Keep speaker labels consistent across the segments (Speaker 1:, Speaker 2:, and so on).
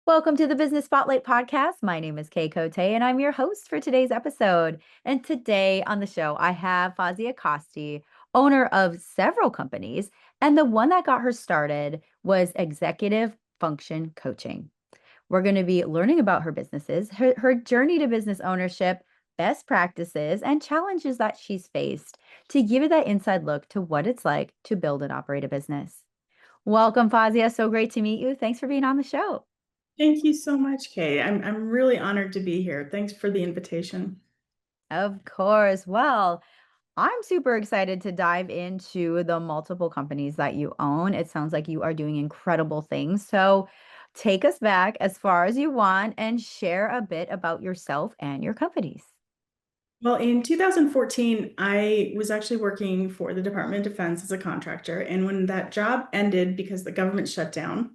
Speaker 1: Welcome to the Business Spotlight Podcast. My name is Kay Cote, and I'm your host for today's episode. And today on the show, I have Fawzya Khosti, owner of several companies. And the one that got her started was executive function coaching. We're going to be learning about her businesses, her journey to business ownership, best practices, and challenges that she's faced to give you that inside look to what it's like to build and operate a business. Welcome, Fawzya. So great to meet you. Thanks for being on the show.
Speaker 2: Thank you so much, Kay. I'm really honored to be here. Thanks for the invitation.
Speaker 1: Of course. Well, I'm super excited to dive into the multiple companies that you own. It sounds like you are doing incredible things. So take us back as far as you want and share a bit about yourself and your companies.
Speaker 2: Well, in 2014, I was actually working for the Department of Defense as a contractor. And when that job ended because the government shut down,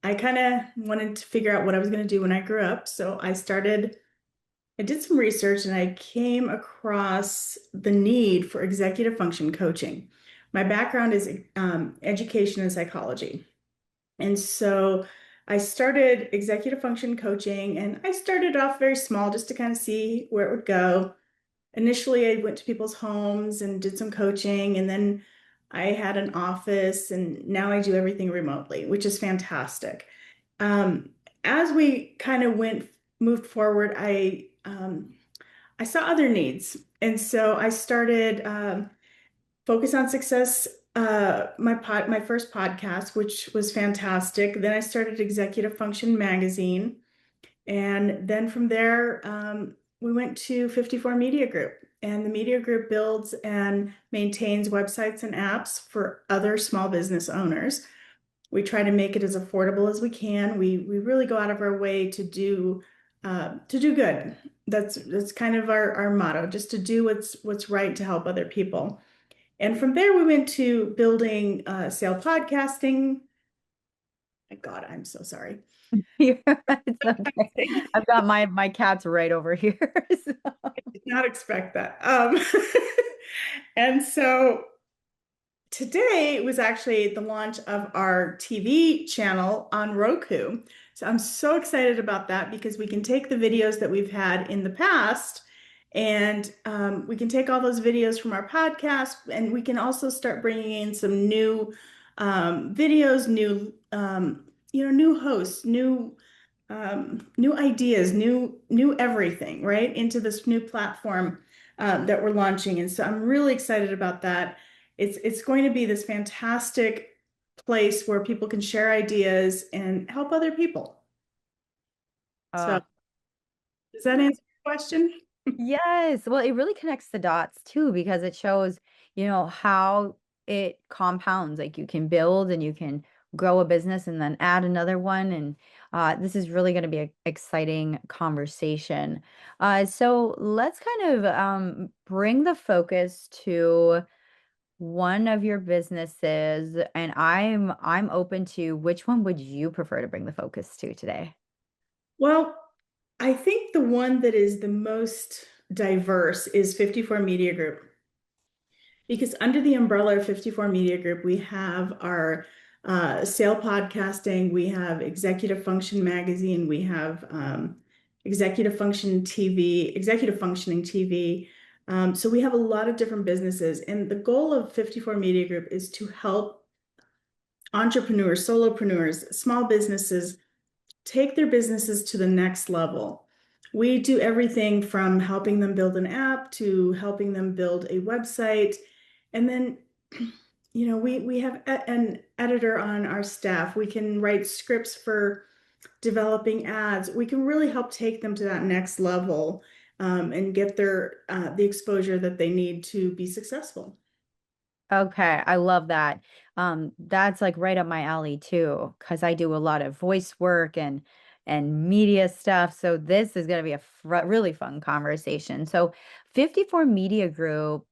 Speaker 2: I kind of wanted to figure out what I was going to do when I grew up. So I did some research and I came across the need for executive function coaching. My background is education and psychology. And so I started executive function coaching and I started off very small just to kind of see where it would go. Initially, I went to people's homes and did some coaching, and then I had an office, and now I do everything remotely, which is fantastic. Um, as we kind of moved forward, I saw other needs, and so I started Focus on Success, my first podcast, which was fantastic. Then I started Executive Function Magazine, and then from there, we went to 54 Media Group. And the Media Group builds and maintains websites and apps for other small business owners. We try to make it as affordable as we can. We really go out of our way to do good. That's kind of our motto, just to do what's right to help other people. And from there, we went to building sale podcasting. My God, I'm so sorry.
Speaker 1: It's okay. I've got my cats right over here. So-
Speaker 2: Did not expect that. And so today was actually the launch of our TV channel on Roku. So I'm so excited about that because we can take the videos that we've had in the past and we can take all those videos from our podcast and we can also start bringing in some new videos, new hosts, new ideas, new everything, right, into this new platform that we're launching. And so I'm really excited about that. It's going to be this fantastic place where people can share ideas and help other people. So
Speaker 1: Uh,
Speaker 2: does that answer your question?
Speaker 1: yes. Well, it really connects the dots too, because it shows, how it compounds. Like you can build and you can grow a business and then add another one. And this is really going to be an exciting conversation. So let's kind of bring the focus to one of your businesses, and I'm open to which one would you prefer to bring the focus to today?
Speaker 2: Well, I think the one that is the most diverse is 54 Media Group. Because under the umbrella of 54 Media Group, we have our sale podcasting, we have Executive Function Magazine, we have Executive Function TV, Executive Functioning TV. So we have a lot of different businesses. And the goal of 54 Media Group is to help entrepreneurs, solopreneurs, small businesses take their businesses to the next level. We do everything from helping them build an app to helping them build a website. And then, we have an editor on our staff. We can write scripts for developing ads. We can really help take them to that next level and get the exposure that they need to be successful.
Speaker 1: Okay, I love that. That's like right up my alley too, because I do a lot of voice work and media stuff. So this is going to be a really fun conversation. So 54 Media Group,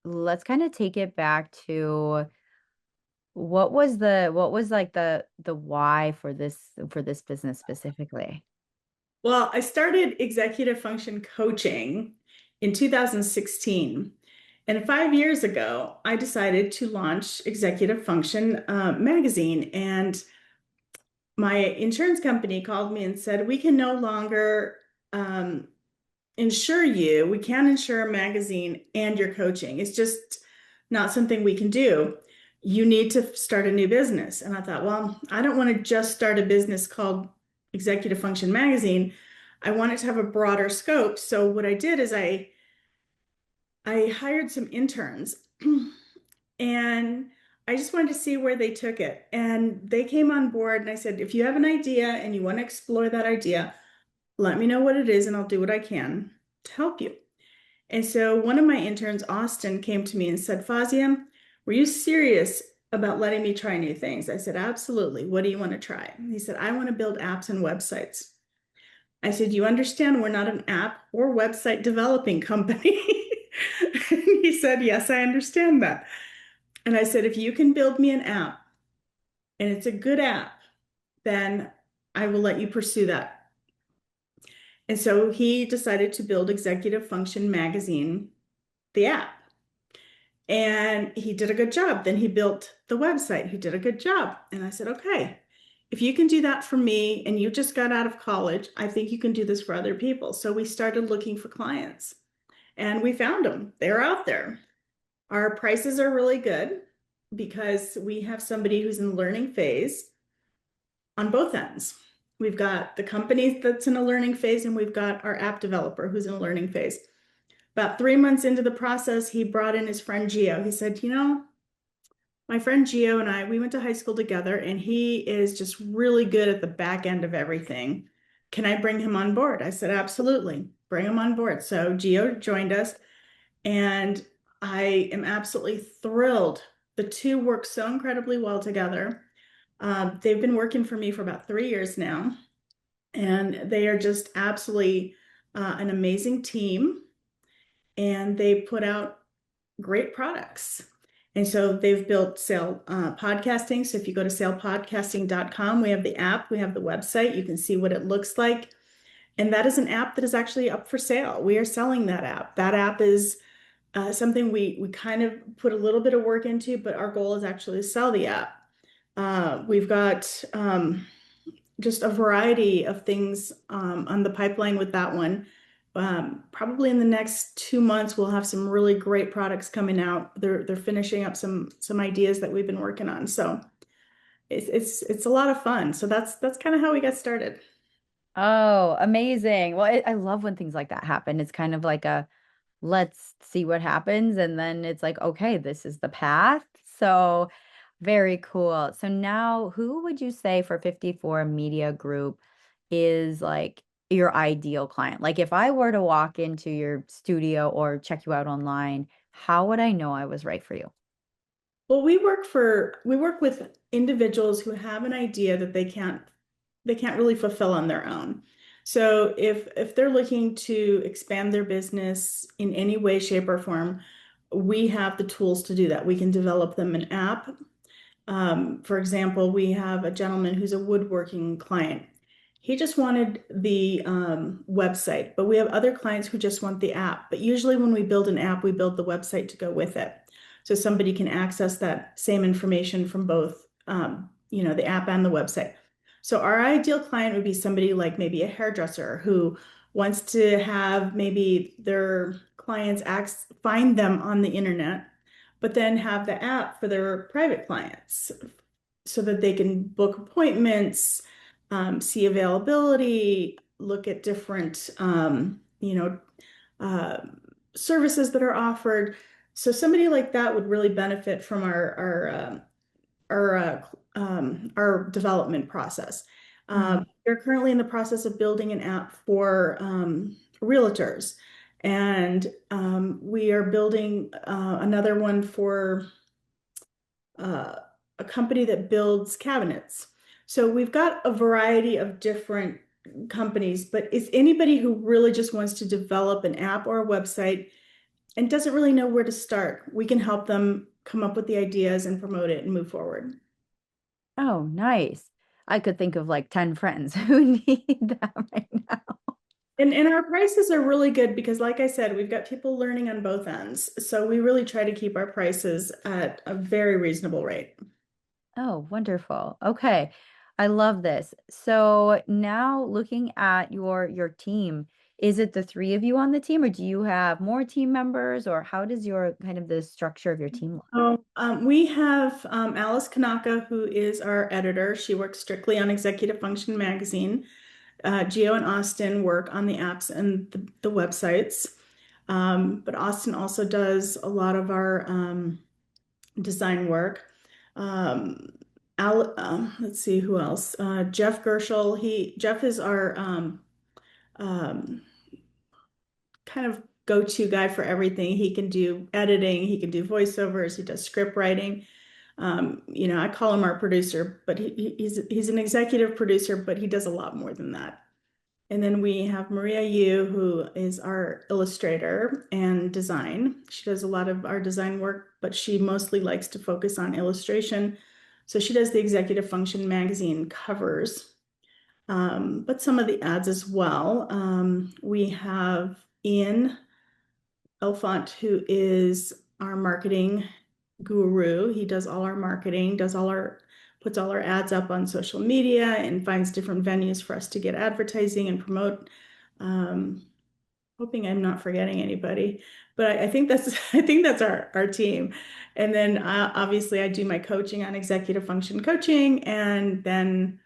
Speaker 1: let's kind of take it back to what was like the why for this business specifically?
Speaker 2: Well, I started executive function coaching in 2016. And 5 years ago, I decided to launch Executive Function magazine. And my insurance company called me and said, we can no longer um, insure you. We can't insure a magazine and your coaching. It's just not something we can do. You need to start a new business. And I thought, well, I don't want to just start a business called Executive Function Magazine. I want it to have a broader scope. So what I did is I hired some interns and I just wanted to see where they took it. And they came on board and I said, if you have an idea and you want to explore that idea, let me know what it is and I'll do what I can to help you. And so one of my interns, Austin, came to me and said, Fawzya, were you serious about letting me try new things? I said, absolutely. What do you want to try? He said, I want to build apps and websites. I said, you understand we're not an app or website developing company. He said, yes, I understand that. And I said, if you can build me an app and it's a good app, then I will let you pursue that. And so he decided to build Executive Function Magazine, the app. And he did a good job. Then he built the website. He did a good job. And I said, okay, if you can do that for me and you just got out of college, I think you can do this for other people. So we started looking for clients and we found them. They're out there. Our prices are really good because we have somebody who's in the learning phase on both ends. We've got the company that's in a learning phase and we've got our app developer who's in a learning phase. About 3 months into the process, he brought in his friend Gio. He said, my friend Gio and I, we went to high school together and he is just really good at the back end of everything. Can I bring him on board? I said, absolutely, bring him on board. So Gio joined us and I am absolutely thrilled. The two work so incredibly well together. They've been working for me for about 3 years now, and they are just absolutely an amazing team. And they put out great products. And so they've built Sale Podcasting. So if you go to salepodcasting.com, we have the app, we have the website, you can see what it looks like. And that is an app that is actually up for sale. We are selling that app. That app is something we kind of put a little bit of work into, but our goal is actually to sell the app. We've got just a variety of things on the pipeline with that one. Probably in the next 2 months, we'll have some really great products coming out. They're finishing up some ideas that we've been working on. So it's a lot of fun. So that's kind of how we got started.
Speaker 1: Oh, amazing. Well, I love when things like that happen. It's kind of like a let's see what happens. And then it's like, okay, this is the path. So very cool. So now, who would you say for 54 Media Group is like your ideal client? Like, if I were to walk into your studio or check you out online, how would I know I was right for you?
Speaker 2: Well, we work with individuals who have an idea that they can't really fulfill on their own. So if they're looking to expand their business in any way, shape, or form, we have the tools to do that. We can develop them an app. For example, we have a gentleman who's a woodworking client. He just wanted the website, but we have other clients who just want the app. But usually when we build an app, we build the website to go with it. So somebody can access that same information from both, the app and the website. So our ideal client would be somebody like maybe a hairdresser who wants to have maybe their clients find them on the internet, but then have the app for their private clients so that they can book appointments, see availability, look at different, uh, services that are offered. So somebody like that would really benefit from our development process.
Speaker 1: Mm.
Speaker 2: We're currently in the process of building an app for realtors, and we are building another one for uh, a company that builds cabinets. So we've got a variety of different companies, but it's anybody who really just wants to develop an app or a website and doesn't really know where to start, we can help them come up with the ideas and promote it and move forward.
Speaker 1: Oh, nice. I could think of like 10 friends who need that right now.
Speaker 2: And our prices are really good because, like I said, we've got people learning on both ends. So we really try to keep our prices at a very reasonable rate.
Speaker 1: Oh, wonderful. Okay. I love this. So now looking at your team, is it the three of you on the team, or do you have more team members, or how does your kind of the structure of your team look?
Speaker 2: Oh, we have Alice Kanaka, who is our editor. She works strictly on Executive Function Magazine. Gio and Austin work on the apps and the websites. But Austin also does a lot of our design work. Um, let's see who else. Jeff Gershel. Jeff is our um, kind of go-to guy for everything. He can do editing, he can do voiceovers, he does script writing. I call him our producer, but he's an executive producer, but he does a lot more than that. And then we have Maria Yu, who is our illustrator and design. She does a lot of our design work, but she mostly likes to focus on illustration. So she does the Executive Function magazine covers, but some of the ads as well. We have Ian Elfont, who is our marketing guru. He does all our marketing, puts all our ads up on social media and finds different venues for us to get advertising and promote. Um, Hoping I'm not forgetting anybody, but I think that's I think that's our team. And then obviously I do my coaching on executive function coaching, and then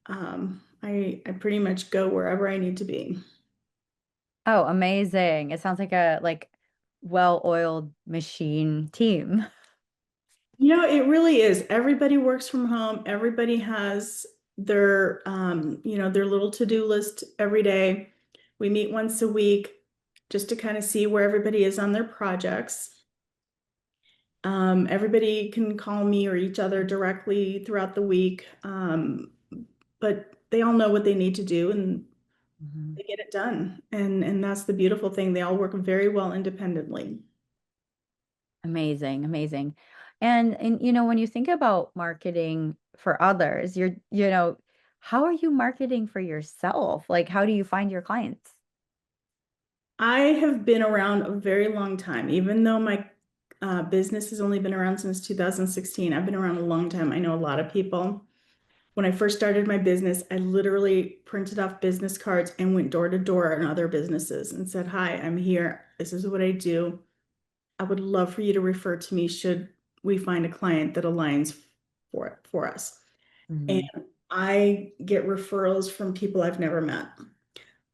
Speaker 2: I pretty much go wherever I need to be.
Speaker 1: Oh, amazing. It sounds like a well-oiled machine team.
Speaker 2: It really is. Everybody works from home. Everybody has their little to-do list every day. We meet once a week just to kind of see where everybody is on their projects. Everybody can call me or each other directly throughout the week, but they all know what they need to do and
Speaker 1: Mhm.
Speaker 2: they get it done. And that's the beautiful thing. They all work very well independently.
Speaker 1: Amazing, amazing. And when you think about marketing for others, how are you marketing for yourself? Like, how do you find your clients?
Speaker 2: I have been around a very long time, even though my business has only been around since 2016. I've been around a long time. I know a lot of people. When I first started my business, I literally printed off business cards and went door to door in other businesses and said, "Hi, I'm here. This is what I do. I would love for you to refer to me should we find a client that aligns for us." And
Speaker 1: Mhm.
Speaker 2: I get referrals from people I've never met.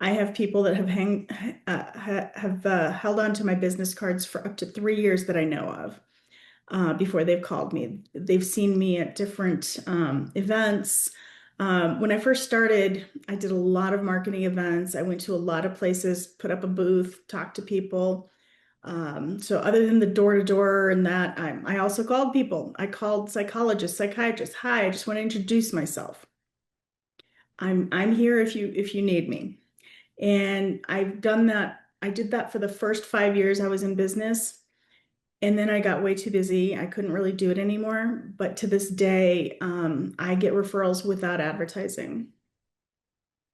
Speaker 2: I have people that have held on to my business cards for up to 3 years that I know of before they've called me. They've seen me at different events. When I first started, I did a lot of marketing events. I went to a lot of places, put up a booth, talked to people. So other than the door to door and that, I also called people. I called psychologists, psychiatrists. Hi, I just want to introduce myself. I'm here if you need me. And I've done that. I did that for the first 5 years I was in business. And then I got way too busy. I couldn't really do it anymore. But to this day, I get referrals without advertising.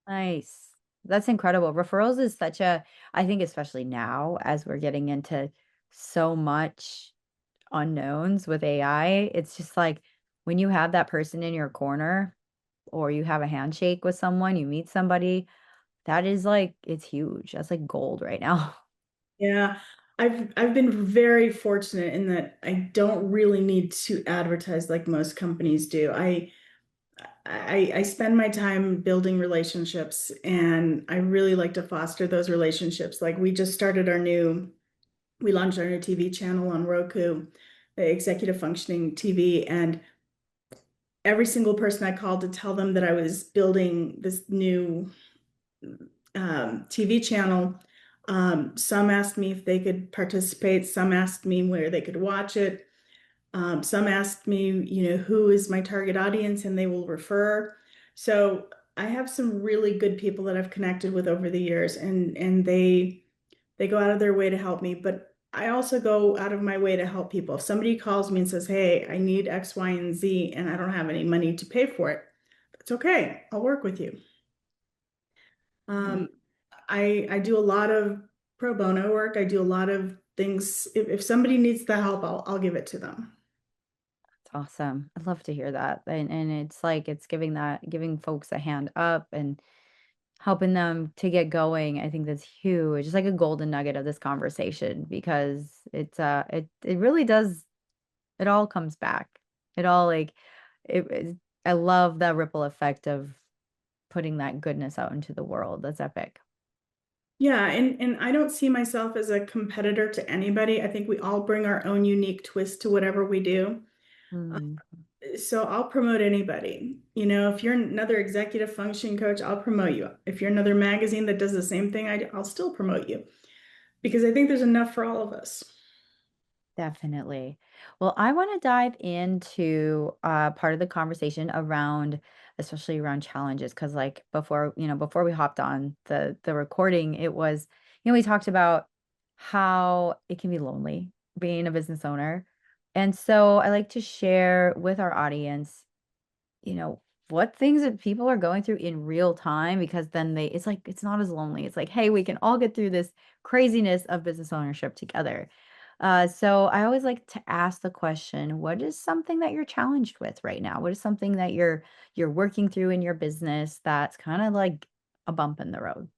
Speaker 1: Nice. That's incredible. Referrals is I think especially now as we're getting into so much unknowns with AI, it's just like when you have that person in your corner or you have a handshake with someone, you meet somebody, that is like, it's huge. That's like gold right now.
Speaker 2: Yeah, I've been very fortunate in that I don't really need to advertise like most companies do. I spend my time building relationships, and I really like to foster those relationships. Like we launched our new TV channel on Roku, the Executive Functioning TV, and every single person I called to tell them that I was building this new TV channel, some asked me if they could participate, some asked me where they could watch it. Some asked me, who is my target audience, and they will refer. So I have some really good people that I've connected with over the years, and they go out of their way to help me. But I also go out of my way to help people. If somebody calls me and says, "Hey, I need X, Y, and Z, and I don't have any money to pay for it," that's okay. I'll work with you.
Speaker 1: That's
Speaker 2: Um, I do a lot of pro bono work. I do a lot of things. If somebody needs the help, I'll give it to them.
Speaker 1: Awesome. I'd love to hear that. And it's like it's giving folks a hand up and helping them to get going. I think that's huge. It's like a golden nugget of this conversation because it really does, it all comes back. It all like I love the ripple effect of putting that goodness out into the world. That's epic.
Speaker 2: Yeah, and I don't see myself as a competitor to anybody. I think we all bring our own unique twist to whatever we do.
Speaker 1: Mm.
Speaker 2: So I'll promote anybody. If you're another executive function coach, I'll promote you. If you're another magazine that does the same thing, I'll still promote you because I think there's enough for all of us.
Speaker 1: Definitely. Well, I want to dive into part of the conversation around, especially around challenges, because like before we hopped on the recording, it was, we talked about how it can be lonely being a business owner. And so I like to share with our audience, you know, what things that people are going through in real time because then it's like it's not as lonely. It's like, hey, we can all get through this craziness of business ownership together. So I always like to ask the question, what is something that you're challenged with right now? What is something that you're working through in your business that's kind of like a bump in the road?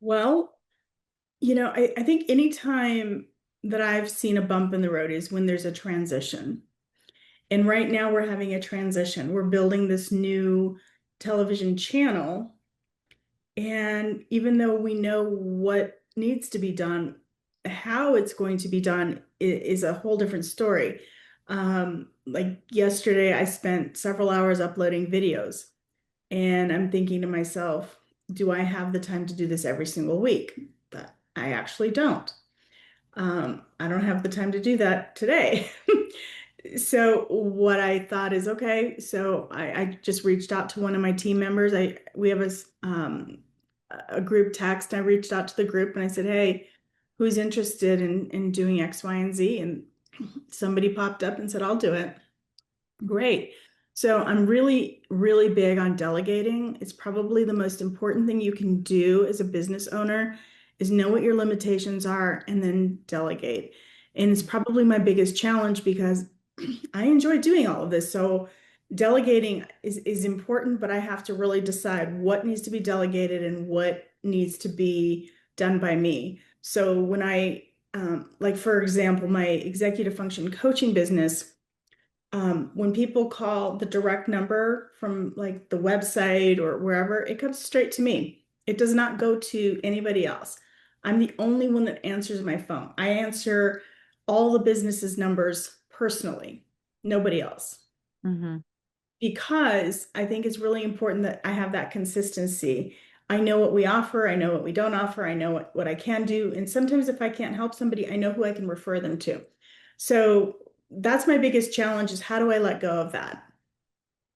Speaker 2: Well, I think anytime that I've seen a bump in the road is when there's a transition. And right now we're having a transition. We're building this new television channel. And even though we know what needs to be done, how it's going to be done is a whole different story. Like yesterday, I spent several hours uploading videos, and I'm thinking to myself, do I have the time to do this every single week? But I actually don't. I don't have the time to do that today. So what I thought is okay. So I just reached out to one of my team members. We have a group text. I reached out to the group and I said, hey, who's interested in doing X, Y, and Z? And somebody popped up and said, I'll do it. Great. So I'm really, really big on delegating. It's probably the most important thing you can do as a business owner is know what your limitations are and then delegate. And it's probably my biggest challenge because I enjoy doing all of this. So delegating is important, but I have to really decide what needs to be delegated and what needs to be done by me. So when like for example, my executive function coaching business, when people call the direct number from like the website or wherever, it comes straight to me. It does not go to anybody else. I'm the only one that answers my phone. I answer all the business's numbers personally, nobody else.
Speaker 1: Hmm.
Speaker 2: Because I think it's really important that I have that consistency. I know what we offer, I know what we don't offer, I know what I can do. And sometimes if I can't help somebody, I know who I can refer them to. So that's my biggest challenge is how do I let go of that?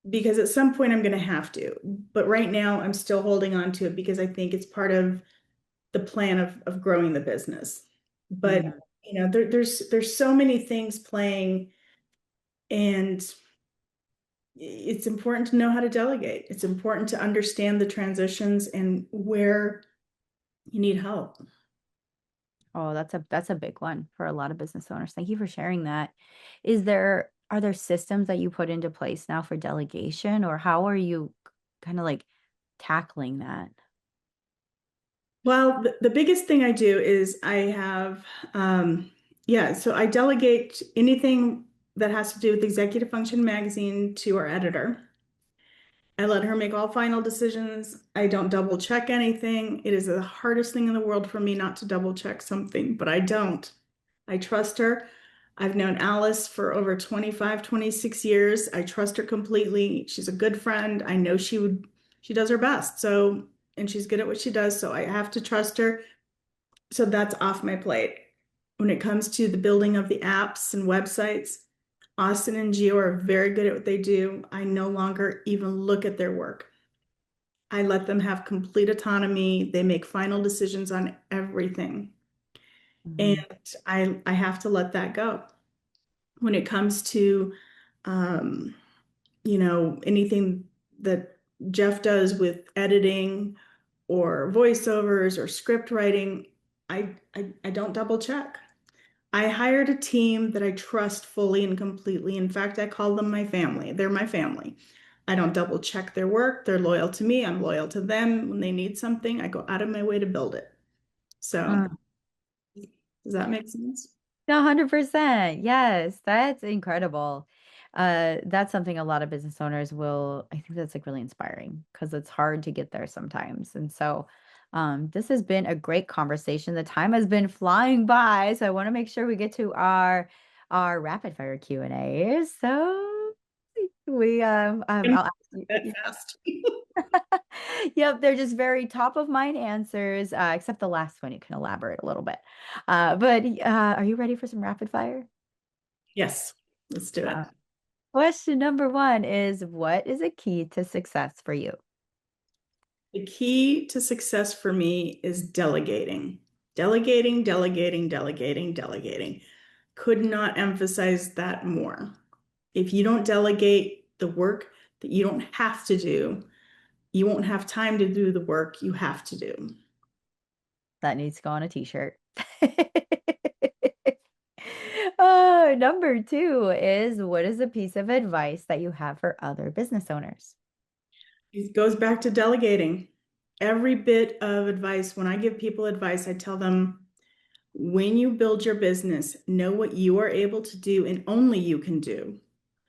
Speaker 2: Because at some point I'm going to have to. But right now I'm still holding on to it because I think it's part of the plan of growing the business. But
Speaker 1: Hmm.
Speaker 2: there's so many things playing and it's important to know how to delegate. It's important to understand the transitions and where you need help.
Speaker 1: Oh, that's a big one for a lot of business owners. Thank you for sharing that. Are there systems that you put into place now for delegation, or how are you kind of like tackling that?
Speaker 2: Well, the biggest thing I do is yeah, so I delegate anything that has to do with Executive Function Magazine to our editor. I let her make all final decisions. I don't double check anything. It is the hardest thing in the world for me not to double check something, but I don't. I trust her. I've known Alice for over 25, 26 years. I trust her completely. She's a good friend. I know she does her best. So, and she's good at what she does. So I have to trust her. So that's off my plate. When it comes to the building of the apps and websites, Austin and Gio are very good at what they do. I no longer even look at their work. I let them have complete autonomy. They make final decisions on everything. And
Speaker 1: Hmm.
Speaker 2: I have to let that go. When it comes to um, anything that Jeff does with editing or voiceovers or script writing, I don't double check. I hired a team that I trust fully and completely. In fact, I call them my family. They're my family. I don't double check their work. They're loyal to me. I'm loyal to them. When they need something, I go out of my way to build it. So, does that make sense?
Speaker 1: 100%. Yes, that's incredible. That's something a lot of business owners will, I think that's like really inspiring because it's hard to get there sometimes. And so, this has been a great conversation. The time has been flying by, so I want to make sure we get to our rapid fire Q&A. So
Speaker 2: And
Speaker 1: I'll ask you.
Speaker 2: that fast.
Speaker 1: Yep, they're just very top of mind answers, except the last one. You can elaborate a little bit. But are you ready for some rapid fire?
Speaker 2: Yes, let's do it.
Speaker 1: Uh, Question number one is, what is a key to success for you?
Speaker 2: The key to success for me is delegating. Delegating, delegating, delegating, delegating. Could not emphasize that more. If you don't delegate the work that you don't have to do, you won't have time to do the work you have to do.
Speaker 1: That needs to go on a t-shirt. Oh, number two is, what is a piece of advice that you have for other business owners?
Speaker 2: It goes back to delegating. Every bit of advice, when I give people advice, I tell them when you build your business, know what you are able to do and only you can do.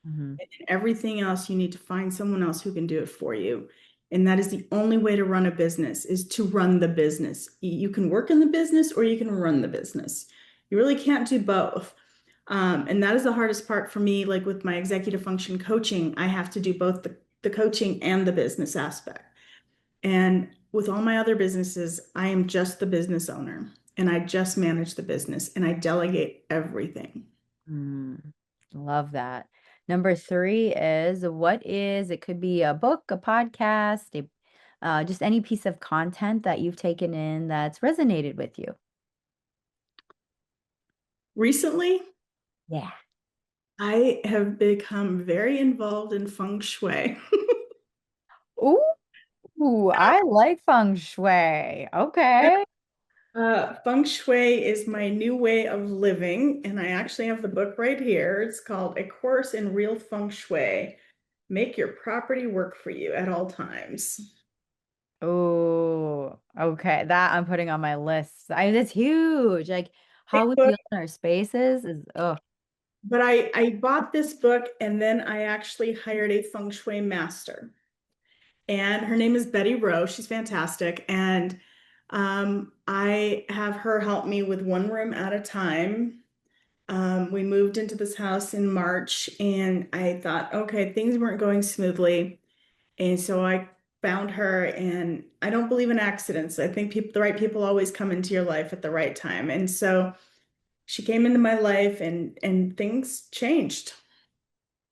Speaker 1: Mhm.
Speaker 2: And everything else, you need to find someone else who can do it for you. And that is the only way to run a business is to run the business. You can work in the business or you can run the business. You really can't do both. And that is the hardest part for me. Like with my executive function coaching, I have to do both the coaching and the business aspect. And with all my other businesses, I am just the business owner and I just manage the business and I delegate everything.
Speaker 1: Mm, love that. Number three is, it could be a book, a podcast, just any piece of content that you've taken in that's resonated with you.
Speaker 2: Recently,
Speaker 1: Yeah.
Speaker 2: I have become very involved in feng shui.
Speaker 1: Ooh, I like feng shui. Okay.
Speaker 2: Feng shui is my new way of living, and I actually have the book right here. It's called A Course in Real Feng Shui. Make your property work for you at all times.
Speaker 1: Oh, okay. That I'm putting on my list. It's huge. Like how
Speaker 2: Great
Speaker 1: we
Speaker 2: book.
Speaker 1: feel in our spaces is, oh,
Speaker 2: But I bought this book and then I actually hired a feng shui master. And her name is Betty Rowe. She's fantastic. And I have her help me with one room at a time. We moved into this house in March, and I thought, okay, things weren't going smoothly. And so I found her, and I don't believe in accidents. I think people, the right people always come into your life at the right time. And so she came into my life, and things changed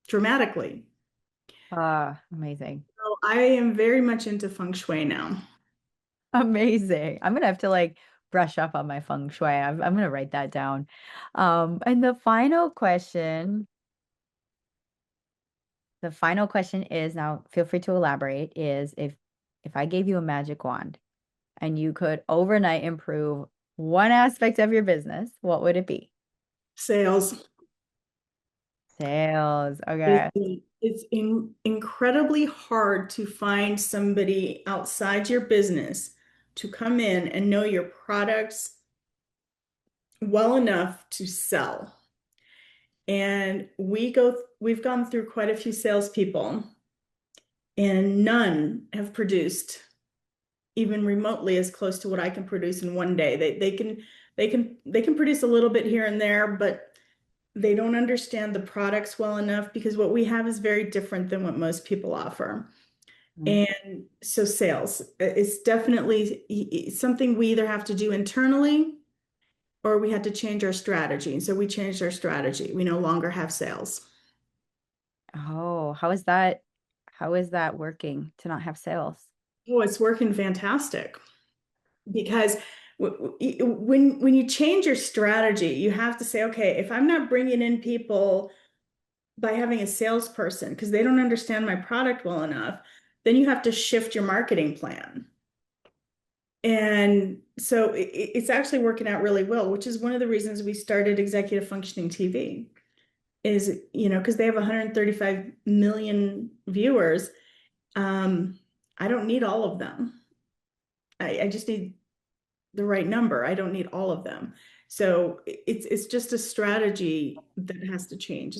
Speaker 2: dramatically.
Speaker 1: amazing.
Speaker 2: So I am very much into feng shui now.
Speaker 1: Amazing. I'm gonna have to like brush up on my feng shui. I'm gonna write that down. And the final question is, now feel free to elaborate, is, if I gave you a magic wand and you could overnight improve one aspect of your business, what would it be?
Speaker 2: Sales.
Speaker 1: Sales.
Speaker 2: It-
Speaker 1: Okay.
Speaker 2: It's incredibly hard to find somebody outside your business to come in and know your products well enough to sell. And we've gone through quite a few salespeople, and none have produced even remotely as close to what I can produce in one day. They can produce a little bit here and there, but they don't understand the products well enough because what we have is very different than what most people offer.
Speaker 1: Mm.
Speaker 2: And so sales is definitely something we either have to do internally or we had to change our strategy. So we changed our strategy. We no longer have sales.
Speaker 1: Oh, how is that working to not have sales?
Speaker 2: Oh, it's working fantastic because when you change your strategy, you have to say, okay, if I'm not bringing in people by having a salesperson because they don't understand my product well enough, then you have to shift your marketing plan. And so it's actually working out really well, which is one of the reasons we started Executive Functioning TV is, because they have 135 million viewers. Um, I don't need all of them. I just need the right number. I don't need all of them. So it's just a strategy that has to change.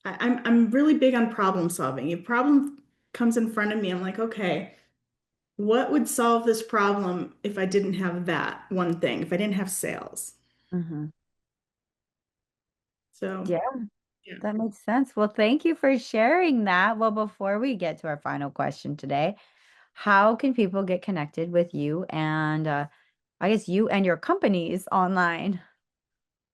Speaker 2: I'm really big on problem solving. If problem comes in front of me, I'm like, okay, what would solve this problem if I didn't have that one thing, if I didn't have sales?
Speaker 1: Hmm.
Speaker 2: So
Speaker 1: Yeah,
Speaker 2: yeah.
Speaker 1: that makes sense. Well, thank you for sharing that. Well, before we get to our final question today, how can people get connected with you and I guess you and your companies online?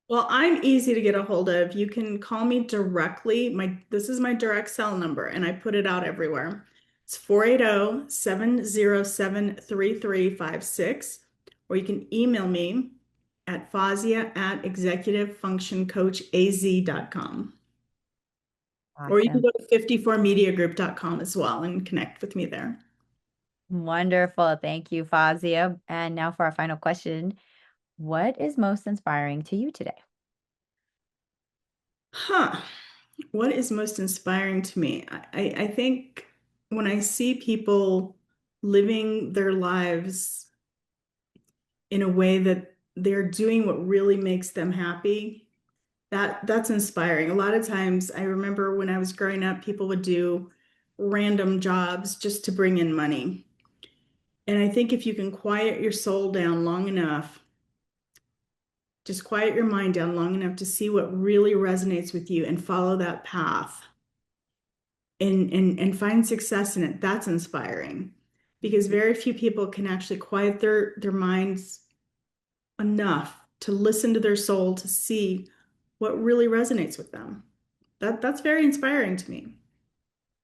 Speaker 2: Well, I'm easy to get a hold of. You can call me directly. This is my direct cell number, and I put it out everywhere. It's 480-707-3356. Or you can email me at fawzia@executivefunctioncoachaz.com. Or you can
Speaker 1: Awesome.
Speaker 2: go to 54mediagroup.com as well and connect with me there.
Speaker 1: Wonderful. Thank you, Fazia. And now for our final question. What is most inspiring to you today?
Speaker 2: Huh. What is most inspiring to me? I think when I see people living their lives in a way that they're doing what really makes them happy, that's inspiring. A lot of times I remember when I was growing up, people would do random jobs just to bring in money. And I think if you can quiet your soul down long enough, just quiet your mind down long enough to see what really resonates with you and follow that path and find success in it, that's inspiring. Because very few people can actually quiet their minds enough to listen to their soul to see what really resonates with them. That's very inspiring to me.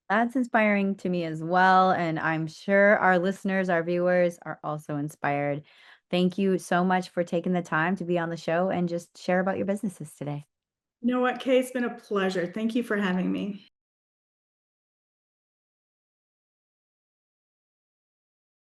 Speaker 1: That's inspiring to me as well. And I'm sure our listeners, our viewers are also inspired. Thank you so much for taking the time to be on the show and just share about your businesses today.
Speaker 2: You know what, Kay? It's been a pleasure. Thank you for having me.